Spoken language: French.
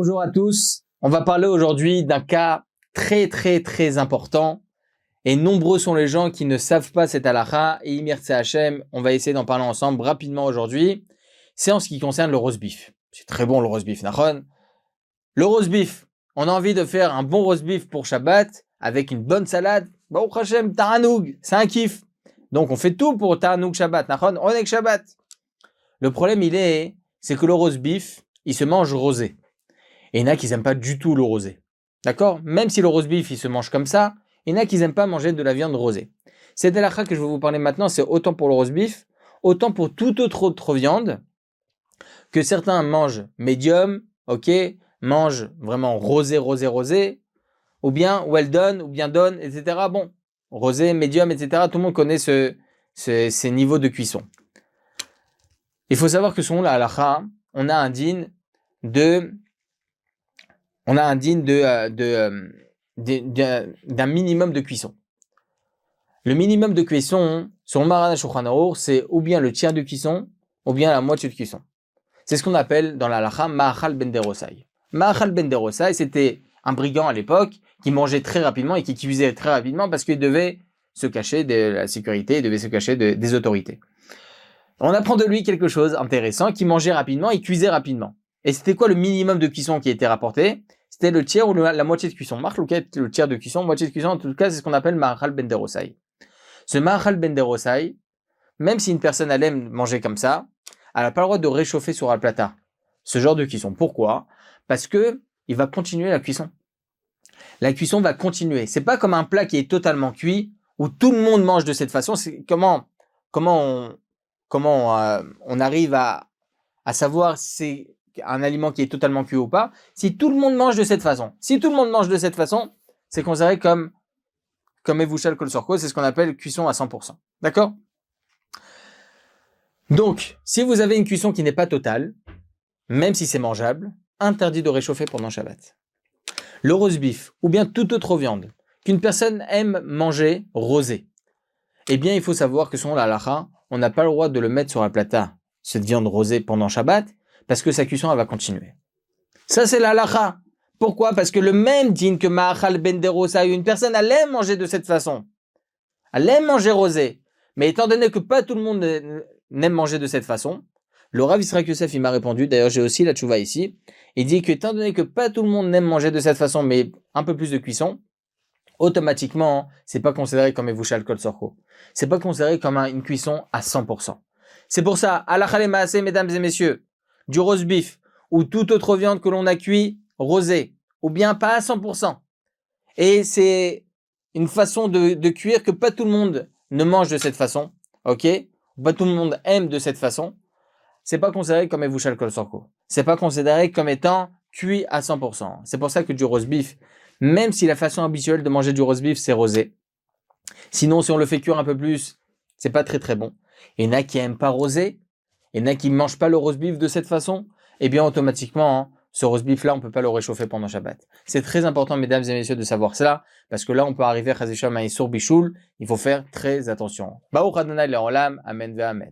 Bonjour à tous. On va parler aujourd'hui d'un cas très important et nombreux sont les gens qui ne savent pas cette halakha et Imir Hashem, on va essayer d'en parler ensemble rapidement aujourd'hui. C'est en ce qui concerne le roast beef. C'est très bon le roast beef, Nahon. Le roast beef, on a envie de faire un bon roast beef pour Shabbat avec une bonne salade. Baruch Hashem, Taranoug, c'est un kiff. Donc on fait tout pour Taranoug Shabbat, Nahon, on est que Shabbat. Le problème c'est que le roast beef, il se mange rosé. Et il y en a qui n'aiment pas du tout le rosé. D'accord? Même si le roast beef, il se mange comme ça, il y en a qui n'aiment pas manger de la viande rosée. Cette halakha que je vais vous parler maintenant, c'est autant pour le roast beef, autant pour toute autre viande, que certains mangent médium, ok, mangent vraiment rosé, ou bien well done, ou bien done, etc. Bon, rosé, médium, etc. Tout le monde connaît ces niveaux de cuisson. Il faut savoir que selon la halakha, on a un din d'un minimum de cuisson. Le minimum de cuisson, sur le Maran Shulchan Aruch, c'est ou bien le tiers de cuisson, ou bien la moitié de cuisson. C'est ce qu'on appelle dans la halakha Ma'achal ben derosai. Ma'achal ben derosai, c'était un brigand à l'époque qui mangeait très rapidement et qui cuisait très rapidement parce qu'il devait se cacher de la sécurité, il devait se cacher des autorités. On apprend de lui quelque chose d'intéressant, qui mangeait rapidement et cuisait rapidement. Et c'était quoi le minimum de cuisson qui était rapporté? C'était le tiers ou la moitié de cuisson. Marque le tiers de cuisson, moitié de cuisson, en tout cas, c'est ce qu'on appelle Ma'achal ben derosai. Ce Ma'achal ben derosai, même si une personne elle aime manger comme ça, elle n'a pas le droit de réchauffer sur un plata. Ce genre de cuisson. Pourquoi? Parce que il va continuer la cuisson. La cuisson va continuer. C'est pas comme un plat qui est totalement cuit, où tout le monde mange de cette façon. C'est comment on arrive à savoir si c'est un aliment qui est totalement cuit ou pas, si tout le monde mange de cette façon. Si tout le monde mange de cette façon, c'est considéré comme Evouchal Kol Sorko, c'est ce qu'on appelle cuisson à 100%. D'accord? Donc, si vous avez une cuisson qui n'est pas totale, même si c'est mangeable, interdit de réchauffer pendant Shabbat. Le roast beef, ou bien toute autre viande, qu'une personne aime manger rosé, eh bien, il faut savoir que selon la halakha, on n'a pas le droit de le mettre sur la plata, cette viande rosée pendant Shabbat, parce que sa cuisson, elle va continuer. Ça, c'est la halakha. Pourquoi? Parce que le même din que Ma'achal ben derosai, une personne, elle aime manger de cette façon. Elle aime manger rosé. Mais étant donné que pas tout le monde n'aime manger de cette façon, le Rav Yisrael Yosef, il m'a répondu, d'ailleurs j'ai aussi la tchouva ici, il dit que étant donné que pas tout le monde n'aime manger de cette façon, mais un peu plus de cuisson, automatiquement, c'est pas considéré comme Evouchal Kol Sorko. C'est pas considéré comme une cuisson à 100%. C'est pour ça, halakha lemaase, mesdames et messieurs, du roast beef ou toute autre viande que l'on a cuit rosé, ou bien pas à 100%. Et c'est une façon de cuire que pas tout le monde ne mange de cette façon, ok? Pas tout le monde aime de cette façon. C'est pas considéré comme Evouchal Kol Sorko. C'est pas considéré comme étant cuit à 100%. C'est pour ça que du roast beef, même si la façon habituelle de manger du roast beef, c'est rosé. Sinon, si on le fait cuire un peu plus, c'est pas très bon. Il y en a qui aiment pas rosé, il y en a qui mangent pas le roast beef de cette façon, et bien automatiquement, ce roast beef là, on peut pas le réchauffer pendant Shabbat. C'est très important, mesdames et messieurs, de savoir cela, parce que là, on peut arriver à Chazé Shalom à Issour Bichoul, il faut faire très attention. Baruch Adonai Le'olam, Amen ve Amen.